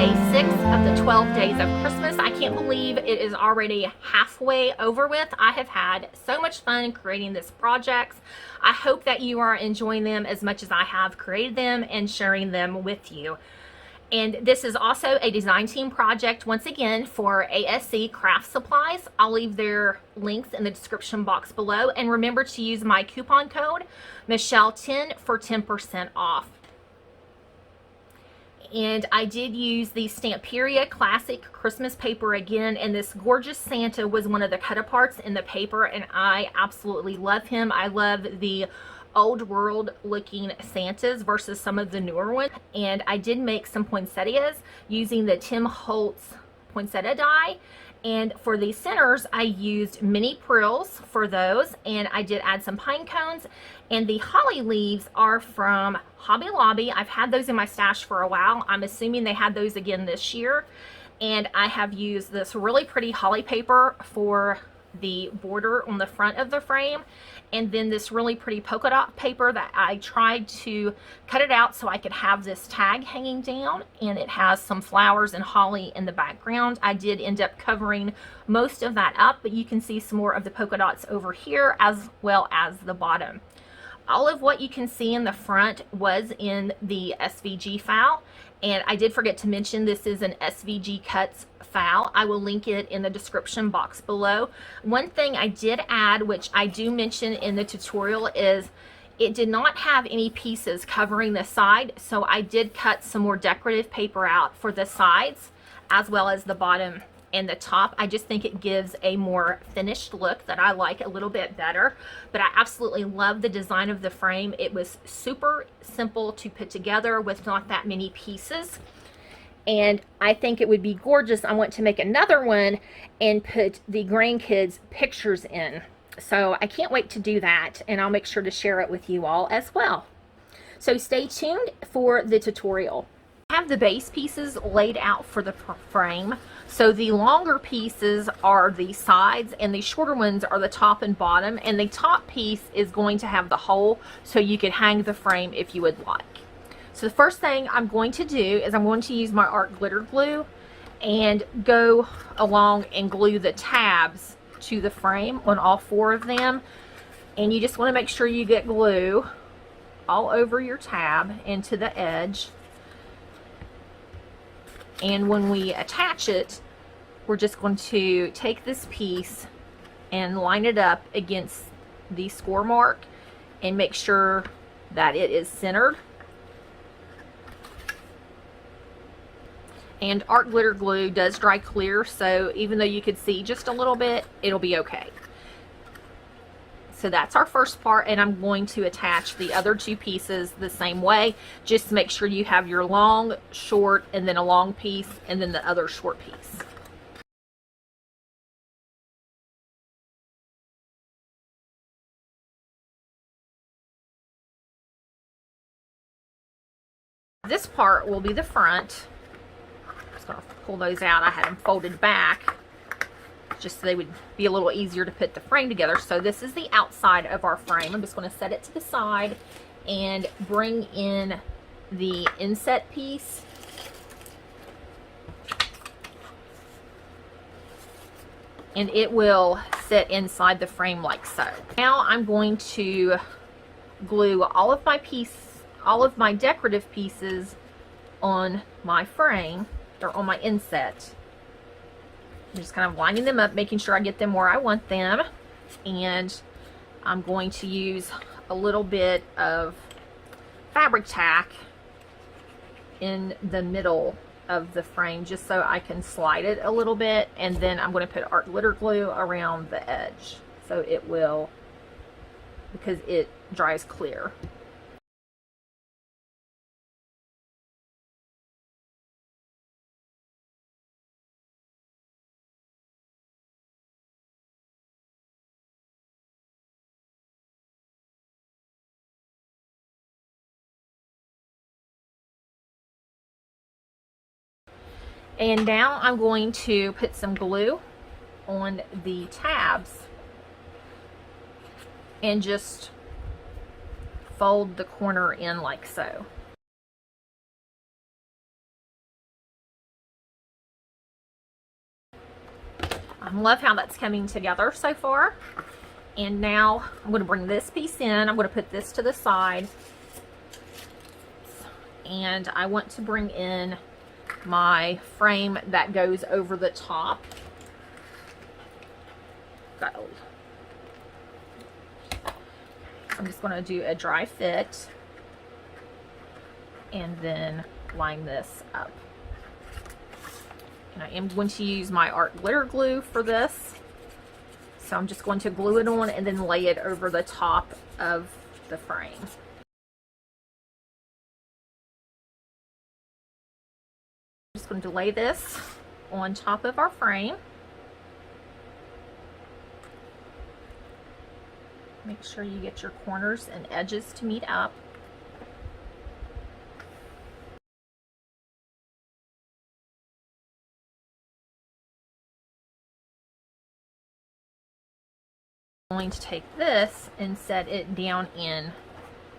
day 6 of the 12 days of Christmas. I can't believe it is already halfway over with. I have had so much fun creating these projects. I hope that you are enjoying them as much as I have created them and sharing them with you. And this is also a design team project, once again, for ASC Craft Supplies. I'll leave their links in the description box below. And remember to use my coupon code, Michelle10, for 10% off. And I did use the Stamperia Classic Christmas paper again, and this gorgeous Santa was one of the cut-aparts in the paper, and I absolutely love him. I love the old world looking Santas versus some of the newer ones. And I did make some poinsettias using the Tim Holtz poinsettia die. And for the centers, I used mini prills for those, and I did add some pine cones. And the holly leaves are from Hobby Lobby. I've had those in my stash for a while. I'm assuming they had those again this year. And I have used this really pretty holly paper for the border on the front of the frame, and then this really pretty polka dot paper that I tried to cut it out so I could have this tag hanging down, and it has some flowers and holly in the background. I did end up covering most of that up, but you can see some more of the polka dots over here as well as the bottom. All of what you can see in the front was in the SVG file, and I did forget to mention this is an SVG Cuts file. I will link it in the description box below. One thing I did add, which I do mention in the tutorial, is it did not have any pieces covering the side, so I did cut some more decorative paper out for the sides as well as the bottom and the top. I just think it gives a more finished look that I like a little bit better. But I absolutely love the design of the frame. It was super simple to put together with not that many pieces, and I think it would be gorgeous. I want to make another one and put the grandkids' pictures in, so I can't wait to do that, and I'll make sure to share it with you all as well. So stay tuned for the tutorial. I have the base pieces laid out for the frame. So the longer pieces are the sides and the shorter ones are the top and bottom, and the top piece is going to have the hole so you could hang the frame if you would like. So the first thing I'm going to do is I'm going to use my art glitter glue and go along and glue the tabs to the frame on all 4 of them. And you just want to make sure you get glue all over your tab and to the edge. And when we attach it, we're just going to take this piece and line it up against the score mark and make sure that it is centered. And art glitter glue does dry clear, so even though you could see just a little bit, it'll be okay. So that's our first part, and I'm going to attach the other 2 pieces the same way. Just make sure you have your long, short, and then a long piece, and then the other short piece. This part will be the front. I'm just going to pull those out. I had them folded back just so they would be a little easier to put the frame together. So this is the outside of our frame. I'm just going to set it to the side and bring in the inset piece. And it will sit inside the frame like so. Now I'm going to glue all of my decorative pieces on my frame, or on my inset. I'm just kind of lining them up, making sure I get them where I want them. And I'm going to use a little bit of fabric tack in the middle of the frame just so I can slide it a little bit. And then I'm going to put art glitter glue around the edge so it will, because it dries clear. And now I'm going to put some glue on the tabs and just fold the corner in like so. I love how that's coming together so far. And now I'm going to bring this piece in. I'm going to put this to the side. And I want to bring in my frame that goes over the top. I'm just going to do a dry fit and then line this up. And I am going to use my art glitter glue for this. So I'm just going to glue it on and then lay it over the top of the frame. I'm just going to lay this on top of our frame. Make sure you get your corners and edges to meet up. I'm going to take this and set it down in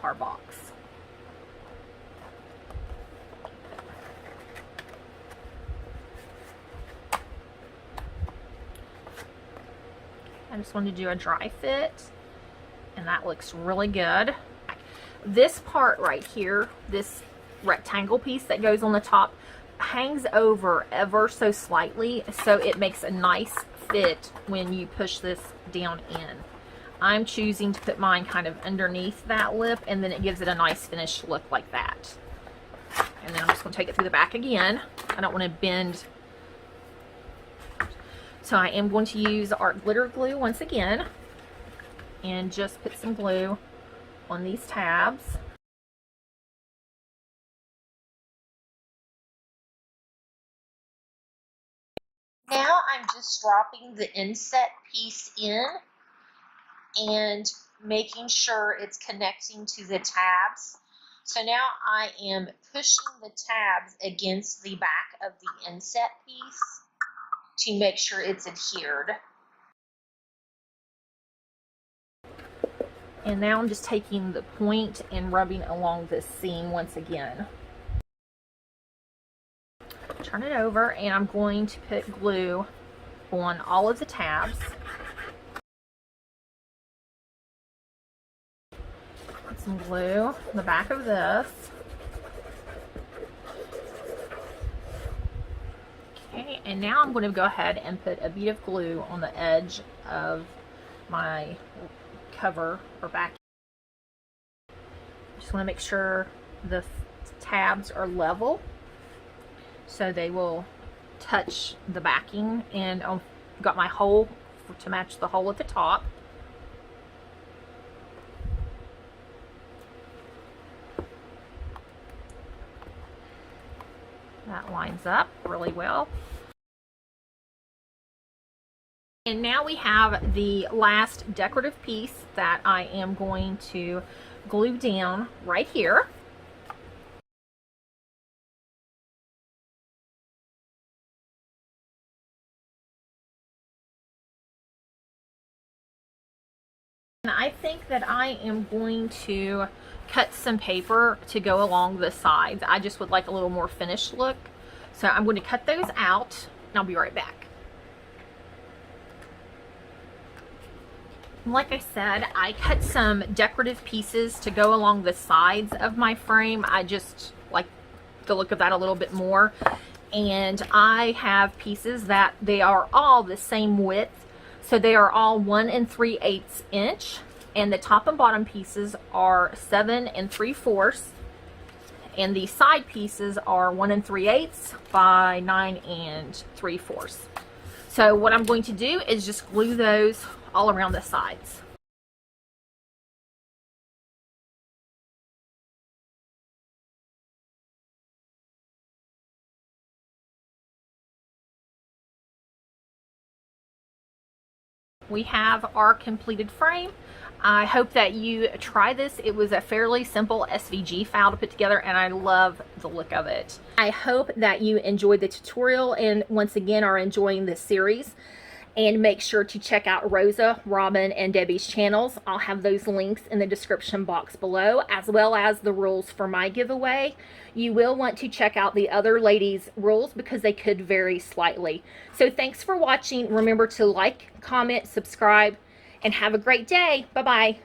our box. I just want to do a dry fit, and that looks really good. This part right here, this rectangle piece that goes on the top, hangs over ever so slightly, so it makes a nice fit when you push this down in. I'm choosing to put mine kind of underneath that lip, and then it gives it a nice finished look like that. And then I'm just going to take it through the back again. I don't want to bend. So I am going to use art glitter glue once again and just put some glue on these tabs. Now I'm just dropping the inset piece in and making sure it's connecting to the tabs. So now I am pushing the tabs against the back of the inset piece to make sure it's adhered. And now I'm just taking the point and rubbing along this seam once again. Turn it over, and I'm going to put glue on all of the tabs. Put some glue on the back of this. Okay, and now I'm going to go ahead and put a bead of glue on the edge of my cover or back. Just want to make sure the tabs are level so they will touch the backing, and I've got my hole to match the hole at the top. That lines up really well. And now we have the last decorative piece that I am going to glue down right here. And I think that I am going to cut some paper to go along the sides. I just would like a little more finished look. So I'm going to cut those out, and I'll be right back. Like I said, I cut some decorative pieces to go along the sides of my frame. I just like the look of that a little bit more. And I have pieces that they are all the same width. So they are all 1 3/8 inch, and the top and bottom pieces are 7 3/4, and the side pieces are 1 3/8 by 9 3/4. So what I'm going to do is just glue those all around the sides. We have our completed frame. I hope that you try this. It was a fairly simple SVG file to put together, and I love the look of it. I hope that you enjoyed the tutorial and once again are enjoying this series. And make sure to check out Rosa, Robyn, and Debbie's channels. I'll have those links in the description box below, as well as the rules for my giveaway. You will want to check out the other ladies' rules because they could vary slightly. So thanks for watching. Remember to like, comment, subscribe, and have a great day. Bye-bye.